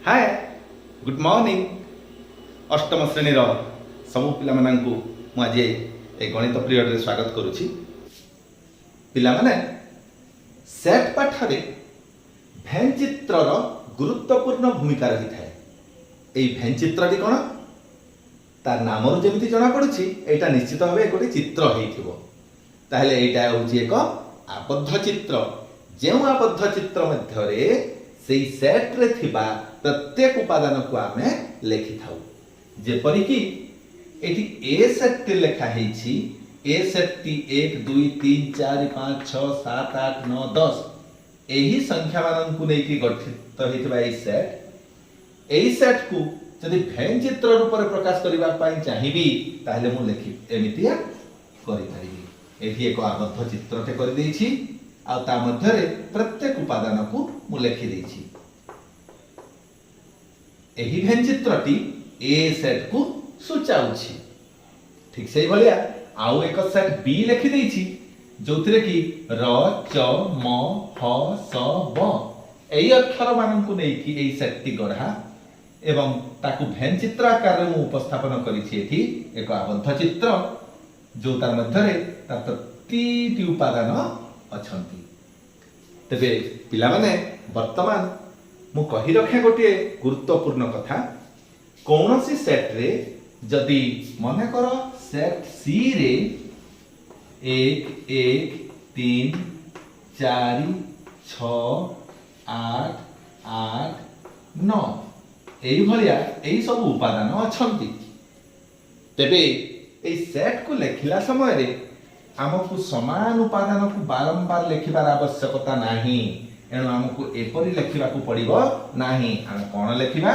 Hi good morning अष्टम श्रेणी सबु पिला माननकु मु आज ए गणित पीरियड रे स्वागत करूछि। पिला माने सेट पाठरे भेन चित्रर गुरुत्वपूर्ण भूमिका रही थाए। एई भेन चित्रटी कोन तार नामरु जेमिति जणा पडुछि एटा निश्चित भाबे एकोटी चित्र हेइथिबो। ताहले एटा होछि एक आबद्ध चित्र। जेउ आबद्ध चित्र मध्यरे सेई सेट रे थिबा प्रत्येक उपादान को आमे लेखि थाउ। जेपरि कि एटी ए सेट टी लेखा हेछि। ए सेट टी 1 2 3 4 5 6 7 8 9 10 एही संख्या मानन को नै कि गठित हेतिबा एई सेट को जदि भेन चित्र रूप रे प्रकाश करिबा पई चाहिबी ताहले मु लेखि एमितिया करि परिबी। एठी एक आबद्ध चित्रटे करि देछि आ ता मध्य रे प्रत्येक उपादान को मु लेखि देछि। एही भेन चित्रटी ए सेट को सूचाउछि। ठीक से भलिया आउ एक सेट बी लिखि देछि जोथिरे कि र च म ह स ब एई अक्षर मानन को नै कि एई सेट टी गढ़ा एवं ताकु भेन चित्र आकार रे मु उपस्थापन करिछि। एठी एक आबद्ध चित्र जो तार मध्य रे ता प्रतिटी उपादान अछंती। तबे पिला माने वर्तमान मु कहि रखे गोटे गुरुत्वपूर्ण कथा। कौनसी सेट रे जदि मने करो सेट सी रे 1 1 3 4 6 8 8 9 एई भलिया एई सब उपादान अछंती। तेबे एई सेट को लेखिला समय रे हमकु समान उपादान को बारंबार लेखिबार आवश्यकता नाही। एणु हमकु एपरि लेखिबा को पड़िबो नाही। हम कोन लेखिबा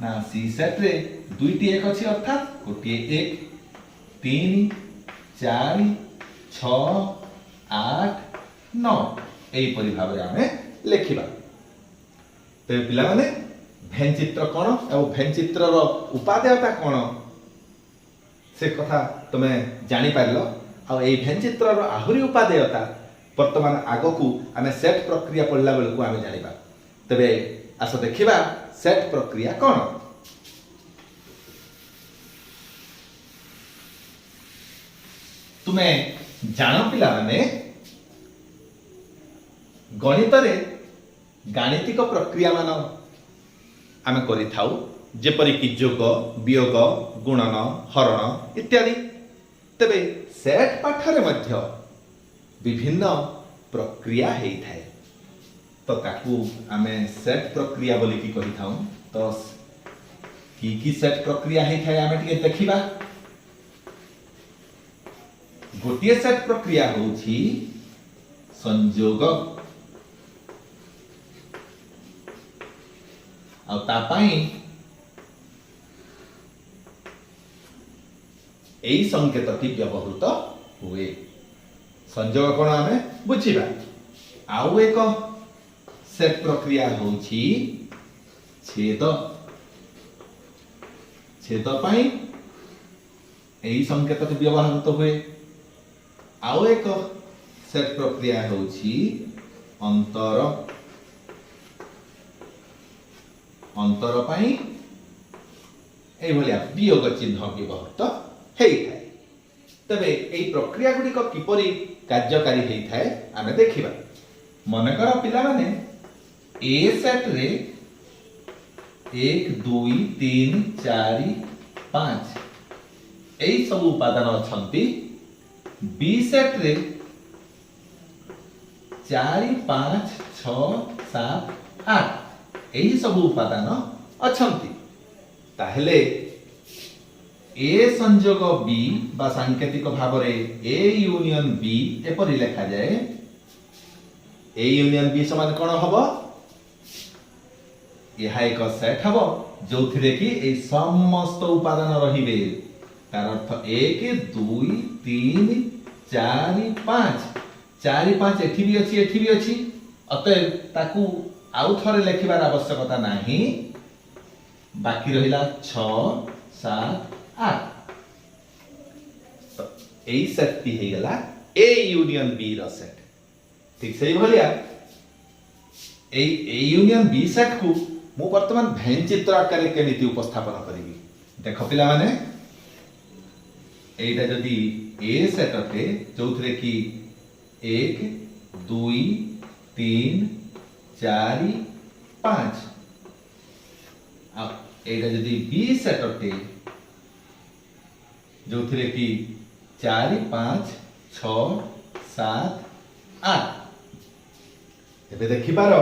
ना सी सेट रे दुईटी एक अछि अर्थात गोटे 1 3 4 6 8 9 एई परि भाव रे हमें लेखिबा। ते पिला माने भेन चित्र कोन एवं भेन चित्र रो उपादेयता कोन से कथा तमे जानि पारलो। आ एई भेन चित्र रो आहुरी उपादेयता वर्तमान आगो को आमे सेट प्रक्रिया पढ़ला बेल को आमे जानिबा। तबे आस देखिबा सेट प्रक्रिया कोन। तुमे जानो पिला माने गणित रे गाणितिक प्रक्रिया मान आमे करि थाउ जेपरि कि जोग वियोग गुणन हरण इत्यादि। तबे सेट पाठरे मध्य विभिन्न प्रक्रिया हेई थाए। तो ताकू आमे सेट प्रक्रिया बोली कि कहि थाउ। तो की सेट प्रक्रिया हेई थाए आमे टिके देखिबा। गोटिए सेट प्रक्रिया होउछि संयोग आ ता पई एई संकेतटी व्यवहृत हुए। संयोग कोन आमे बुझिबा। आउ एक सेट प्रक्रिया होउछि छेद। छेद पई एई संकेतटी व्यवहृत हुए। आउ एक सेट प्रक्रिया होउछि अंतर। अंतर पई एई भलिया वियोग चिन्ह व्यवहृत हेई थाए। तबे एई प्रक्रिया गुडी को किपरि कार्यकारी हेई थाए आमे देखिबा। मने कर पिला माने ए सेट रे 1 2 3 4 5 एई सब उपादान अछंती। बी सेट रे 4 5 6 7 8 एई सब उपादान अछंती। ताहेले ए संयोग बी बा सांकेतिक भाव रे ए यूनियन बी एपरि लिखा जाए। ए यूनियन बी समान कोन हबो यहा एक सेट हबो जोथिरे कि ए समस्त उपादान रहिबे। तार अर्थ 1 2 3 4 5 4 5 एठी भी अछि अतएव ताकू आउ थरे लेखिबार आवश्यकता नाही। बाकी रहिला 6 7 8 तो एई सेट टी हे गला ए यूनियन बी रो सेट। ठीक से भलिया ए यूनियन बी सेट को मु वर्तमान भेन चित्र आकार केमिति उपस्थापन करिवि देख पिला माने एटा जदि ए सेट अटे जोथरे कि 1 2 3 4 5 आ एटा जदि बी सेट अटे जोथरे कि 4 5 6 7 8 एबे देखि पारो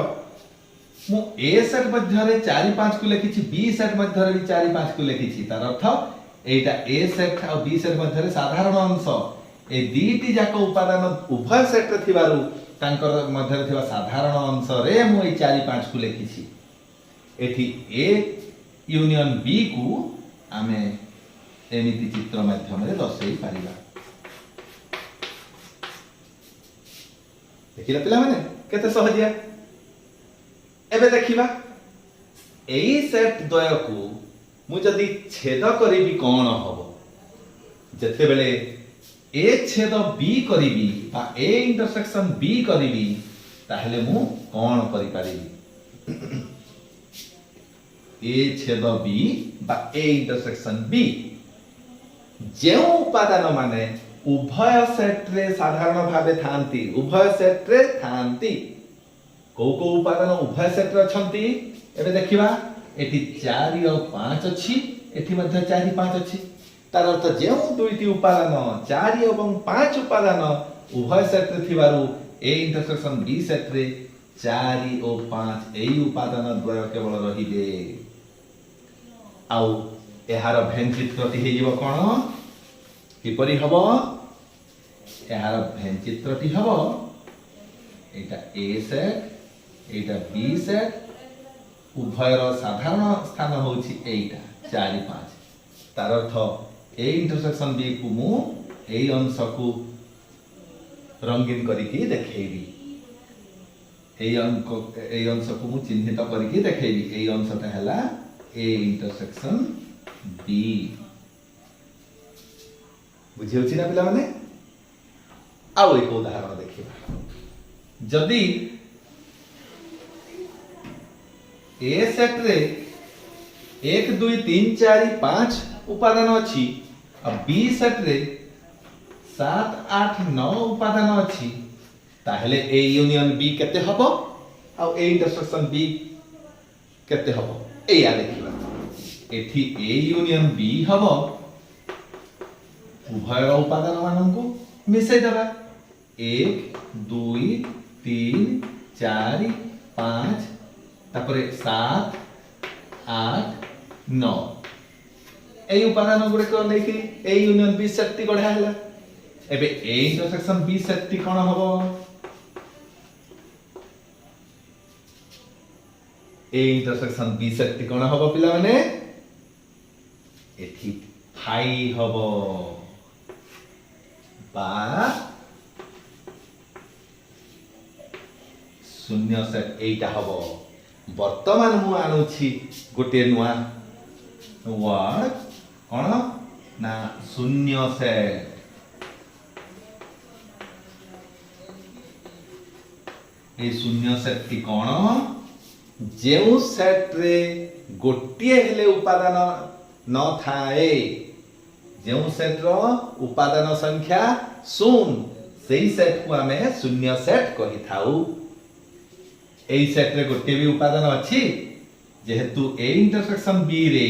मु ए सेट मध्यरे 4 5 को लेखिछि बी सेट मध्यरे भी 4 5 को लेखिछि तार अर्थ एटा ए सेट आ बी सेट मध्यरे साधारण अंश ए दीटी जाको उपादान उभय सेट रे थिबारु तांकर मध्यरे थिबा साधारण अंश रे मु ए 4 5 को लेखिछि एठी ए यूनियन बी को आमे एमिति चित्र माध्यम रे दर्शाई पारिबा देखिला पिला माने केते सहजिया एबे देखिबा एई सेट द्वय को मु जदि छेद करिबी कोन हबो जते बेले ए छेद बी करिबी बा ए इंटरसेक्शन बी करिबी ताहले मु कोन करि पारिबी ए छेद बी बा ए इंटरसेक्शन बी जे उपादान माने उभय सेट रे साधारण भाबे थांती उभय सेट रे थांती को उपादान उभय सेट रे अछंती एबे देखिबा एठी 4 और 5 अछि एठी मध्ये 4 5 अछि तार अर्थ जे दुईटी उपादान 4 एवं 5 उपादान उभय सेट रे थिबारु ए इंटरसेक्शन बी सेट रे 4 और 5 एई उपादान द्वय केवल रहिबे आउ एहार भेन चित्रटी हे जीव कोन किपरि हबो एहार भेन चित्रटी हबो एटा ए सेट एटा बी सेट उभयर साधारण स्थान होछि एटा 4 5 तार अर्थ ए इंटरसेक्शन बी को मु एई अंश को रंगीन करिकि देखैबी एई अंश को मु चिन्हित करिकि देखैबी एई अंशटा हला ए इंटरसेक्शन बी बुझि होछि ना पिला माने आउ एक उदाहरण देखिबा जदि ए सेट रे 1 2 3 4 5 उपादान अछि आ बी सेट रे 7 8 9 उपादान अछि ताहले ए यूनियन बी केते हबो आ ए इंटरसेक्शन बी केते हबो ए या देखिबा एठी ए यूनियन बी हबो उभय उपादान माननको मिसै देबा 1 2 3 4 5 तापरे 7 8 9 ए उपादान गुडे को लेखि ए यूनियन बी सेट टी गढा हला एबे ए इंटरसेक्शन बी सेट टी कोन हबो ए इंटरसेक्शन बी सेट टी कोन हबो पिला माने एठी फाई हबो बा शून्य सेट एटा हबो वर्तमान मु आनुछि गोटे नुआ वर्ड कोन ना शून्य सेट ए शून्य सेट टी कोन जेउ सेट रे गोटिए हेले उपादान न थाए जेउ सेट रो उपादान संख्या शून्य सेही सेट को हमें शून्य सेट कहि थाउ एई सेट रे गोटे भी उपादान अछि जेहेतु ए इंटरसेक्शन बी रे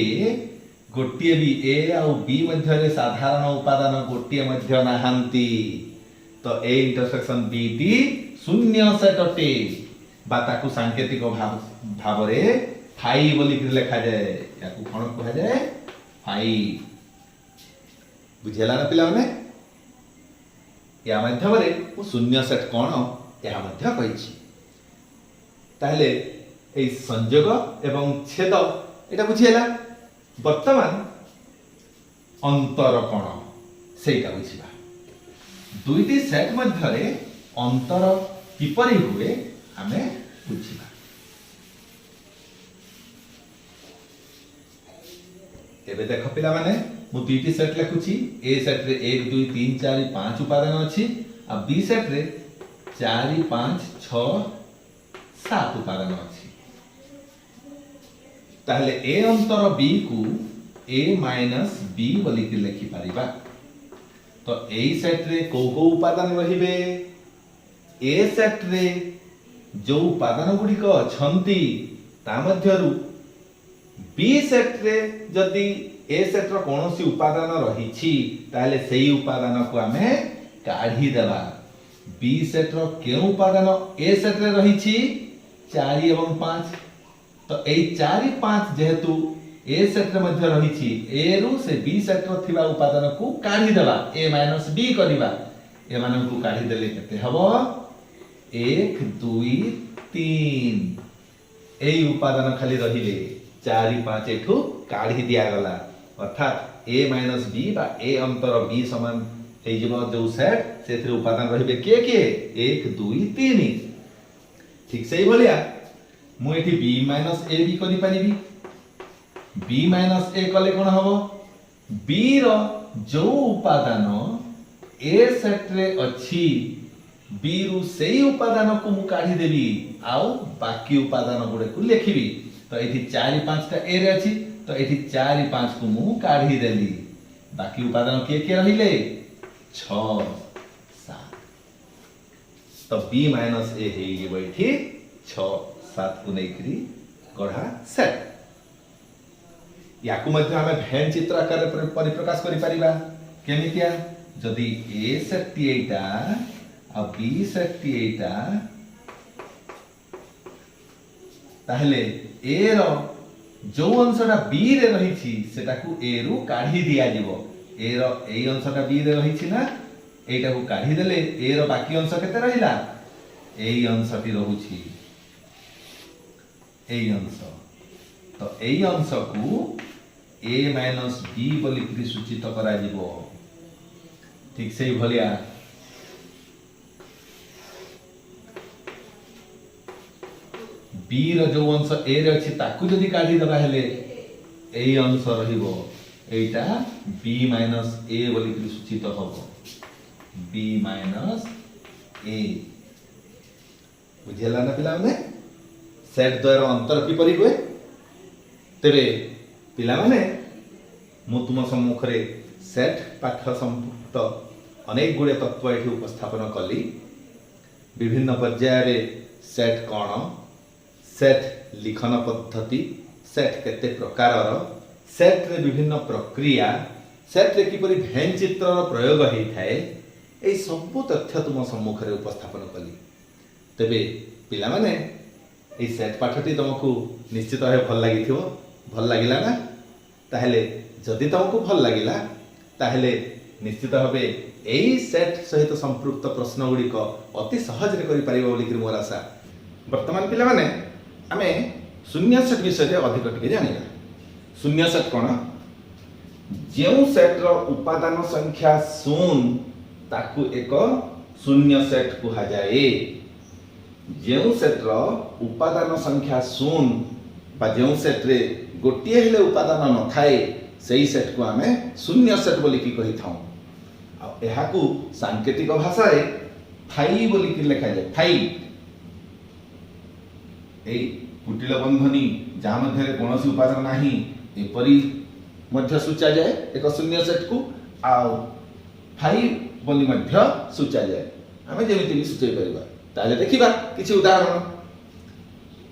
गोटे भी ए आ बी मध्य रे साधारण उपादान गोटे मध्य नाहंती तो ए इंटरसेक्शन बी टी शून्य सेट अटे बा ताकू सांकेतिक भाव रे फाई बोली कि लिखा जाए याकू कोन कहा जाए फाई बुझेला ना पिला माने या माध्यम रे वो शून्य सेट कोन या मध्य कहिछि ताहले ए संयोग एवं छेद एटा बुझियला वर्तमान अंतर कोन सेटा बुझिबा दुईटी सेट मध्य रे अंतर किपरि हुए हमें बुझिबा एबे देखो पिला माने मु दुईटी सेट लिखुची ए सेट रे 1 2 3 4 5 उपादान अछि आ बी सेट रे 4 5 6 7 उपादान अछि ताहले ए अंतर बी को ए माइनस बी बोली कि लिखि परिबा। तो ए सेट रे को उपादान रहिबे ए सेट रे जो उपादान गुडी को छंती ता मध्यरु बी सेट रे जदी ए सेट रो कोनोसी उपादान रहिछि ताहले सेही उपादान को हमें काढी देबा। बी सेट रो के उपादान ए सेट रे रहिछि 4 एवं 5। तो ए 4 5 जेहेतु ए सेट रे मध्य रहिछि ए रु से बी सेट रो थिबा उपादान को काढी देबा ए माइनस बी करिबा। ए मानन को काढी देले केते हबो 1 2 3 ए उपादान खाली रहिले 4 5 एठू काढी दिया गला अर्थात ए माइनस बी बा ए अंतर बी समान हे जब जो सेट सेथरे उपादान रहिबे के 1 2 3 ठीक सही भलिया मु एठी बी माइनस ए बी करि परिबी। बी माइनस ए कले कोन हबो बी रो जो उपादान ए सेट रे अछि बी रु सेही उपादान को मु काढी देबी आउ बाकी उपादान गुडे को लिखिबी। तो एठी 4 5 टा ए रे अछि तो एठी 4 5 को मु काढी देली बाकी उपादान के रहिले 6 7। तो बी माइनस ए हे जेबो एठी 6 7 को नेकरी गढ़ा सेट। याकू मध्य हमें भेन चित्र आकार परिप्रकाश करि परिबा केमितिया जदी ए सेट टी एटा आ बी सेट टी एटा ताहले ए रो जो अंशटा बी रे रहिछि सेटा को ए रु काढी दिया जिवो। ए रो ए अंशटा बी रे रहिछि ना एटा को काढी देले ए रो बाकी अंश केते रहिला ए अंशटी रहुछि ए अंश। तो ए अंश को ए माइनस बी बोली कि सूचित करा जिवो। ठीक सही भलिया बी रो जो अंश ए रे अछि ताकू जदी काढी दबा हेले ए अंश रहिबो एटा बी माइनस ए बोली कि सूचित हबो बी माइनस ए। बुझिला ना पिला माने सेट द्वयर अंतर की परि होय तेरे पिला माने मु तुम सम्मुख रे सेट पाठ संपुक्त अनेक गुडे तत्व एठी उपस्थापन कली। विभिन्न पर्याय रे सेट कोन सेट लिखन पद्धति सेट केते प्रकारर सेट रे विभिन्न प्रक्रिया सेट रे किपरि भेन चित्र प्रयोग हेइ थाए ए सब तथ्य तुम सम्मुख रे उपस्थापन कली। तबे पिला माने ए सेट पाठटी तुमको निश्चित भाव भल लागिथिबो भल लागिला ना ताहले जदि तुमको भल लागिला ताहले निश्चित भाव एई सेट सहित संपृक्त प्रश्न गुडी को अति सहज रे करि परिबो बोली कि मोर आशा। वर्तमान पिला माने आमे शून्य सेट विषय अधिक टिके जानिला। शून्य सेट कोन जेउ सेट रो उपादान संख्या शून्य ताकू एक शून्य सेट कुहा जाए। जेउ सेट रो उपादान संख्या शून्य बा जेउ सेट रे गोटिए हेले उपादान न थाए सेही सेट को आमे शून्य सेट बोली कि कहि थाउ। आ एहा को सांकेतिक भाषा रे थाई बोली कि लिखा जाय। थाई ए कुटिल बंधनी जहाँ मध्य कौन उपादान नाही एपरी मध्य सूचा जाए एक शून्य सेट को आउ फाइव बोली मध्य सूचा जाए। आमे जेमिति भी सूचै परिबा ताले देखिबा किछि उदाहरण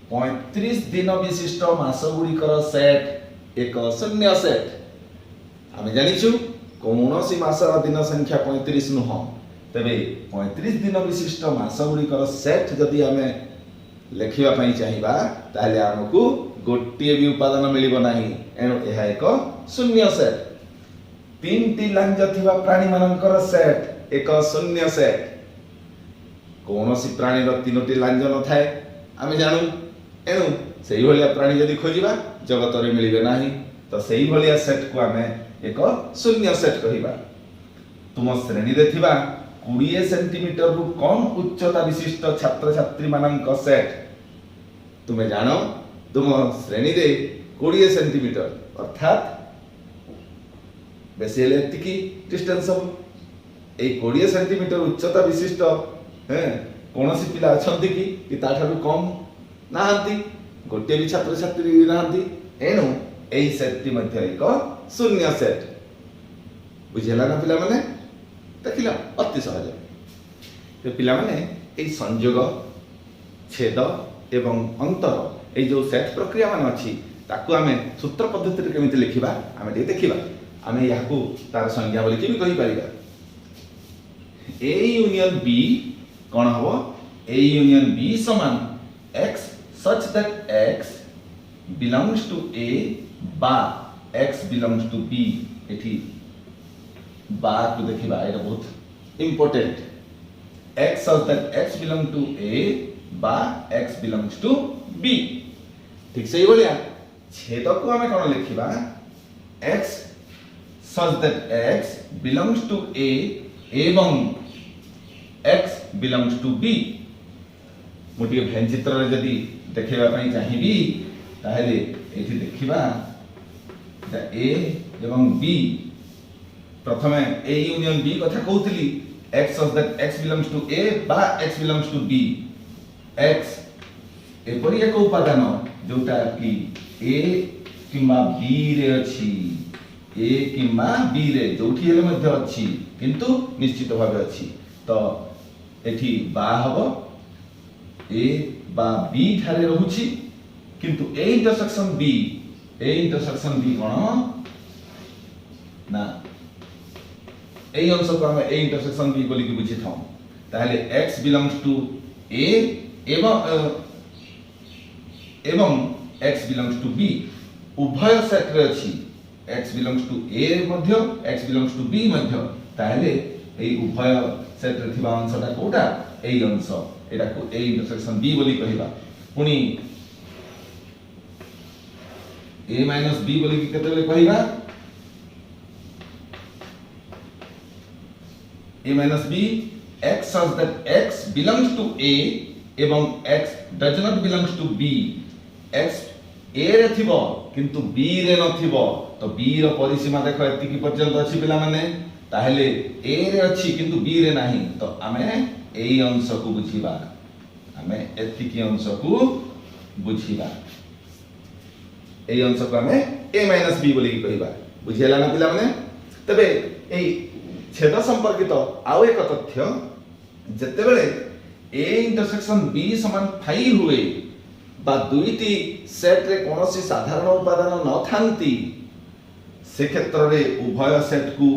35 दिन विशिष्ट मास गुड़िकर सेट एक शून्य सेट। आमे जानिछु कौनसी मासर दिन संख्या 35 नुह तबे 35 दिन विशिष्ट मास गुड़िकर सेट जदि आमे लेखिबा पई चाहिबा ताले हमकु गोटिए भी उपादान मिलिबो नाही एनो एहा एक शून्य सेट। 3टी लांज थिबा प्राणी मानकर सेट एक शून्य सेट। कौनसी प्राणी रो 3टी लांज न थाए आमे जानू एनु सेही भलिया प्राणी जदि खोजिबा जगत रे मिलिबे नाही तो सेही भलिया सेट को आमे एक शून्य सेट कहिबा। तुम श्रेणी रे थिबा 20 सेंटीमीटर रु कम उच्चता विशिष्ट छात्र छात्री मानक सेट। तुम्हें जानो तुम श्रेणी रे 20 सेंटीमीटर अर्थात बेसी हेले एतिकी डिस्टेंस हम ए 20 सेंटीमीटर उच्चता विशिष्ट हैं कोनोसी पिला अछंती कि ताठारु कम नाहंती गोटे भी छात्र छात्री नाहंती एणु एई सेट टी मध्य एक शून्य सेट बुझेला ना पिला माने देखिला अति सहज तो पिला माने एई संयोग छेद एवं अंतर ए जो सेट प्रक्रिया मान अछि ताकू आमे सूत्र पद्धति रे केमिति लिखिबा आमे टे देखिबा आमे याकू तार संज्ञा बोली कि भी कहि परिबा A यूनियन B कौन हबो A यूनियन B समान x such that x belongs to A बा x belongs to B एठी बा को देखिबा एटा बहुत important x such that x belongs to A बा x belongs to B ठीक से बोलिया छेद को हमें कौन लिखिबा x such that x belongs to A एवं x belongs to B मोटी भेन चित्र रे जदी देखिबा पई चाहिबी ताहेले एठी देखिबा A एवं B प्रथमे A यूनियन B कथा कहउतली x such that x belongs to A बा x belongs to B x एपरि एक उपादान जोटा कि A किंबा B रे अछि A किंबा B रे जोठी हेले मध्ये अछि किंतु निश्चित भाबे अछि तो एठी बा हबो A बा B थारे रहुछि किंतु A इंटरसेक्शन B कोन ना ए अंश को हम A इंटरसेक्शन B बोली कि बुझि थाउ ताहले x belongs to A एवं x belongs to B उभय सेट रे अछि x belongs to A Madhya x belongs to B मध्य ताहले एई उभय सेट रे थिबा अंशटा कोटा एई अंश एटा को A इंटरसेक्शन B बोली कहिबा पुनी A minus B बोली कि केते बेले कहिबा A minus B x such that x belongs to A एवं x does not belongs to B x A रे थिबो किंतु B रे न थिबो तो B रो परिसीमा देखो एति की पर्यंत अछि पिला माने ताहेले A रे अछि किंतु B रे नाही तो आमे एई अंश को बुझिबा आमे एति की अंश को बुझिबा एई अंश को आमे A minus B बोली कहिबा बुझियला ना पिला माने तबे एई छेद संपर्कित आउ एक तथ्य जते बेले A इंटरसेक्शन B समान 5 हुए बा दुईटी सेट रे कोनोसी साधारण उपादान न थांती से क्षेत्र रे उभय सेट को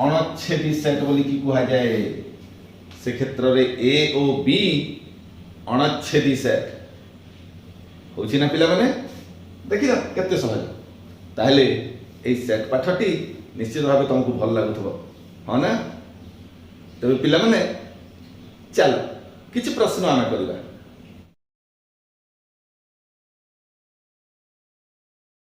अनच्छेदी सेट बोली कि कुहा जाए से क्षेत्र रे A ओ B अनच्छेदी सेट होछि ना पिला माने देखिला केते सहज ताहले ए सेट पाठटी निश्चित भाबे तुमको भल लागुथबो हां ना तबे पिला माने चलो किछि प्रश्न आमे करिबा